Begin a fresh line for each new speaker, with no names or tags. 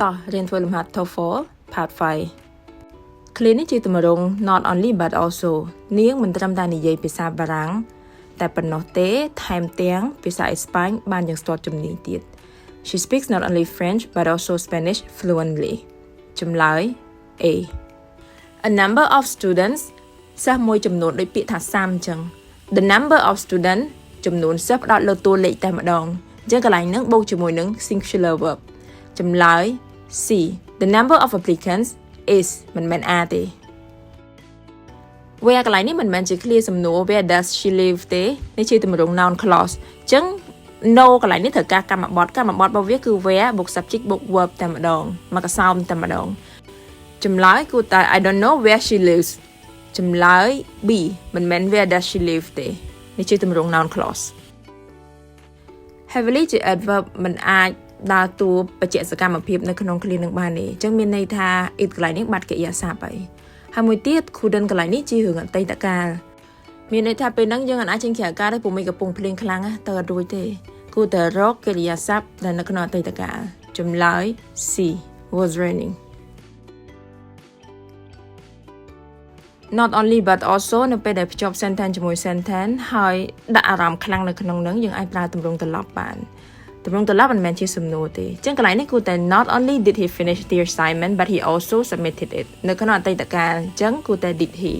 តោះរៀនធ្វើលំហាត់ TOEFL Part 5 Clean នេះជាទម្រង់ not only but also នាងមិនត្រឹមតែនិយាយភាសាបារាំងតែប៉ុណ្ណោះទេថែមទាំងភាសាអេស្ប៉ាញបានយ៉ាងស្ទាត់ជំនាញទៀត She speaks not only French but also Spanish fluently ចម្លើយ A A number of students សិស្សមួយចំនួនដូចពាក្យថាសាមអញ្ចឹង The number of students ចំនួនសិស្សផ្ដោតលើតួលេខតែម្ដងអញ្ចឹងកន្លែងហ្នឹងបូកជាមួយនឹង singular verb ចម្លើយ C The number of applicants is មិនមែន A ទេ where កន្លែងនេះមិនមែនជា clear សំណួរ where does she live ទេនេះជាទម្រង់ noun clause អញ្ចឹង no កន្លែងនេះត្រូវការកម្មបត្តិរបស់វាគឺ where បូក subject បូក verb តែម្ដងមកកសោមតែម្ដងចម្លើយគឺតែ I don't know where she lives ចម្លើយ B មិនមែន where does she live ទេនេះជាទម្រង់ noun clause heavily ជា adverb មិនអាចដើរតួបញ្ជាក់សកម្មភាពនៅក្នុង clear នឹងបានទេអញ្ចឹងមានន័យថា it កន្លែងនេះបាត់កិរិយាសព្ទហើយហើយមួយទៀត couldn't កន្លែងនេះជារឿងអតីតកាលមានន័យថាពេលហ្នឹងយើងអាចចេញក្រៅការទេព្រោះមិនកំពុងភ្លៀងខ្លាំងទៅអត់រួចទេគួរតែរកកិរិយាសព្ទដែលនៅក្នុងអតីតកាលចម្លើយ C was raining not only but also នៅពេលដែលភ្ជាប់ sentence ជាមួយ sentence ហើយដាក់អារម្មណ៍ខ្លាំងនៅក្នុងហ្នឹងយើងអាចប្រើទម្រង់ត្រឡប់បានទម្រង់ត្រឡប់មិនមែនជាសំណួរទេអញ្ចឹងកន្លែងនេះគួរតែ not only did he finish the assignment but he also submitted it នៅក្នុងអតីតកាលអញ្ចឹងគួរតែ did he